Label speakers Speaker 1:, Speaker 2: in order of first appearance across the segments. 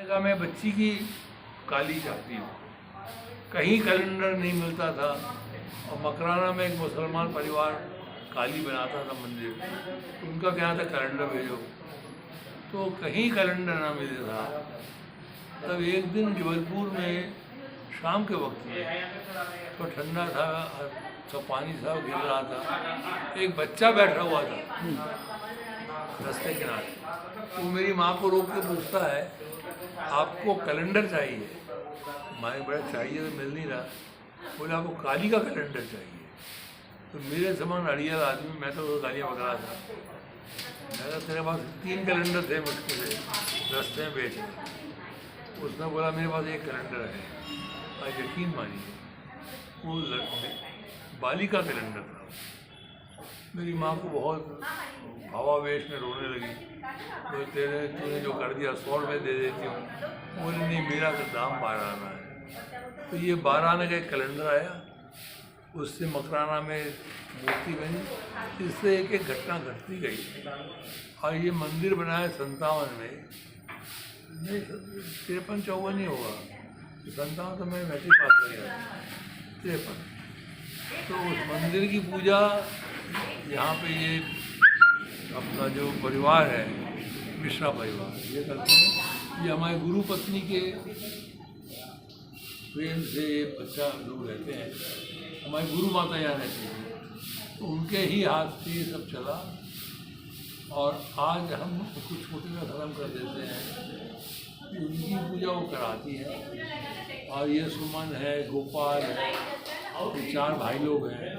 Speaker 1: मैंने कहा मैं बच्ची की काली चाहती हूँ। कहीं कैलेंडर नहीं मिलता था और मकराना में एक मुसलमान परिवार काली बनाता था मंदिर, तो उनका कहना था कैलेंडर भेजो, तो कहीं कैलेंडर ना मिले था। तब एक दिन जबलपुर में शाम के वक्त में तो ठंडा था, तो पानी था गिर रहा था, एक बच्चा बैठा हुआ था रास्ते किनारे। वो मेरी माँ को रोक के पूछता है आपको कैलेंडर चाहिए? माँ बड़ा चाहिए तो मिल नहीं रहा, बोले आपको काली का कैलेंडर चाहिए। तो मेरे समान अड़ियल आदमी, मैं तो गालियाँ बक रहा था, मैं कहा तेरे पास 3 कैलेंडर थे मुश्किल से रास्ते में बेच। उसने बोला मेरे पास एक कैलेंडर है। आज यकीन मानिए वो बाली का कैलेंडर था। मेरी माँ को बहुत भावावेश में रोने लगी, तो तूने जो कर दिया 100 रुपये दे देती हूँ। बोले नहीं, मेरा तो दाम 12 आना है। तो ये 12 आने का एक कैलेंडर आया, उससे मकराना में मूर्ति बनी। इससे एक एक घटना घटती गई और ये मंदिर बना है 57 में, नहीं 53-54 ही होगा, 57 तो मैं मैट्रिक पास कर गया, 53। तो उस मंदिर की पूजा यहाँ पे ये अपना जो परिवार है मिश्रा परिवार ये करते हैं। ये हमारे गुरु पत्नी के प्रेम से बच्चा लोग रहते हैं, हमारी गुरु माता यहाँ रहती है, तो उनके ही हाथ से ये सब चला। और आज हम कुछ छोटे का खत्म कर देते हैं, उनकी पूजा वो कराती है। और ये सुमन है, गोपाल है, ये 4 भाई लोग हैं,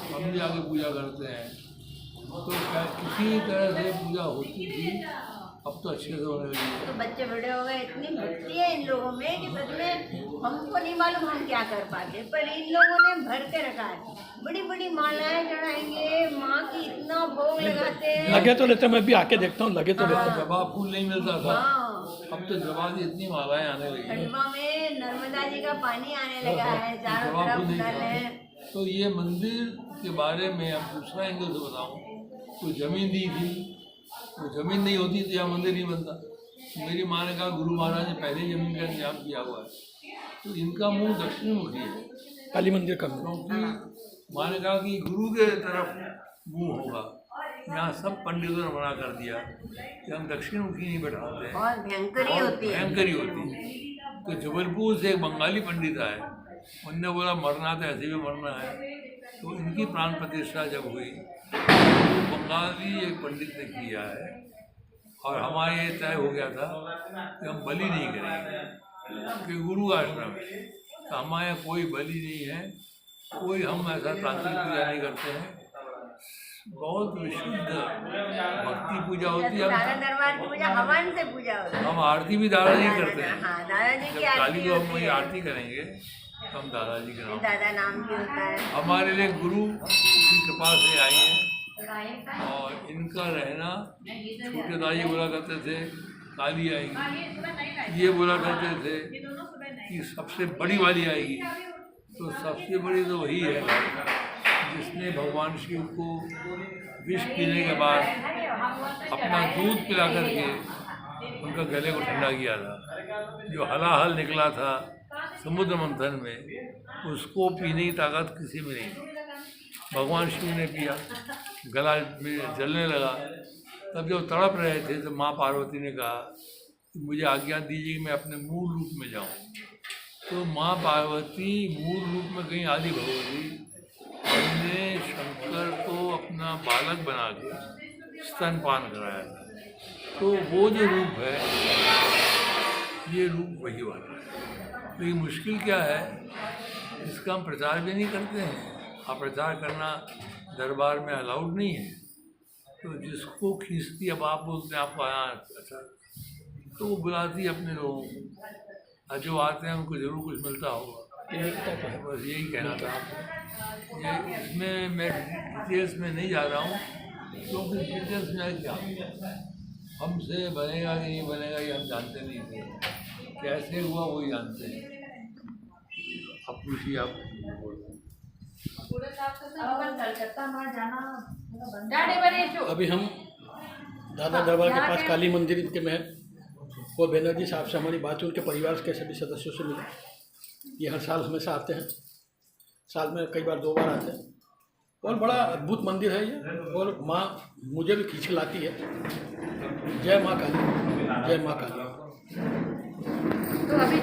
Speaker 1: हम भी आगे पूजा करते हैं। तो किसी तरह से पूजा होती थी, अब तो अच्छे से होने लगी।
Speaker 2: तो बच्चे बड़े हो गए, इतनी भक्ति है इन लोगों में कि सच में हमको नहीं मालूम हम क्या कर पाते, पर इन लोगों ने भर के रखा है। बड़ी बड़ी मालाएं चढ़ाएंगे, माँ की इतना भोग लगाते हैं।
Speaker 3: लगे तो लेते, मैं भी आके देखता हूँ, लगे तो लेते।
Speaker 1: जवाब फूल नहीं मिलता था,
Speaker 2: हाँ,
Speaker 1: अब तो जवाब इतनी मालाएं आने लगी।
Speaker 2: खंडवा में नर्मदा जी का पानी आने लगा है, चारों
Speaker 1: जवाब
Speaker 2: तरफ
Speaker 1: फूल नहीं
Speaker 2: नल है।
Speaker 1: था। तो ये मंदिर के बारे में अब दूसरा एंगल से बताऊँ तो जमीन दी थी, तो जमीन नहीं होती तो यहाँ मंदिर नहीं बनता। मेरी माँ ने कहा गुरु महाराज ने पहले जमीन का इंतजाम किया हुआ है, तो इनका मुंह दक्षिण मुखी है
Speaker 3: काली मंदिर का।
Speaker 1: क्योंकि माँ ने कहा कि गुरु के तरफ मुंह होगा। यहाँ सब पंडितों ने मना कर दिया कि हम दक्षिण मुखी नहीं बैठाते हैं,
Speaker 2: बहुत भयंकरी होती है।
Speaker 1: भयंकरी होती है। तो जबलपुर से एक बंगाली पंडित आए, उनने बोला मरना तो ऐसे भी मरना है। तो इनकी प्राण प्रतिष्ठा जब हुई तो बंगाली एक पंडित ने किया है और हमारे ये तय हो गया था कि हम बलि नहीं करेंगे, कि गुरु आश्रम है तो हमारे यहाँ कोई बलि नहीं है, कोई हम ऐसा तांत्रिक पूजा नहीं करते हैं, बहुत विशुद्ध भक्ति पूजा होती है।
Speaker 2: दादा दरबार की पूजा हवन से पूजा होती है।
Speaker 1: हम आरती भी दादाजी करते हैं।
Speaker 2: हाँ, दादाजी
Speaker 1: जब
Speaker 2: की
Speaker 1: काली
Speaker 2: आरती
Speaker 1: को हम
Speaker 2: होती
Speaker 1: वही
Speaker 2: है।
Speaker 1: आरती करेंगे तो हम दादाजी के नाम।
Speaker 2: दादा नाम की होता है।
Speaker 1: हमारे लिए गुरु की कृपा से आई है और इनका रहना, छोटे दादाजी बोला करते थे काली आएगी, ये बोला करते थे कि सबसे बड़ी वाली आएगी। तो सबसे बड़ी तो वही है जिसने भगवान शिव को विष पीने के बाद अपना दूध पिला करके उनका गले को ठंडा किया था। जो हलाहल निकला था समुद्र मंथन में, उसको पीने की ताकत किसी में नहीं। भगवान शिव ने पिया, गला में जलने लगा। तब जब तड़प रहे थे तो माँ पार्वती ने कहा कि मुझे आज्ञा दीजिए कि मैं अपने मूल रूप में जाऊँ। तो माँ पार्वती मूल रूप में कहीं आदि भगवती, हमने शंकर को अपना बालक बना के स्तनपान कराया था। तो वो जो रूप है, ये रूप वही वाला है। लेकिन मुश्किल क्या है, इसका हम प्रचार भी नहीं करते हैं। आप प्रचार करना दरबार में अलाउड नहीं है, तो जिसको खींचती, अब आप बोलते हैं आपको यहाँ अच्छा, तो वो बुलाती अपने लोगों को, और जो आते हैं उनको जरूर कुछ मिलता होगा। बस यही कहना था आपको। ये इसमें मैं डिटेल्स में नहीं जा रहा हूँ, क्योंकि डिटेल्स में क्या हमसे बनेगा कि नहीं बनेगा ये हम जानते नहीं थे, कैसे हुआ वही जानते हैं। अब पूछिए आप।
Speaker 3: अभी हम दादा दरबार के पास काली मंदिर के में, और बनर्जी साहब से हमारी बात हुई, उनके परिवार के सभी सदस्यों से मिले। ये हर साल हमेशा आते हैं, साल में कई बार 2 बार आते हैं, और बड़ा अद्भुत मंदिर है ये, और माँ मुझे भी खींच के लाती है। जय माँ काली, जय माँ काली।
Speaker 4: तो अभी जो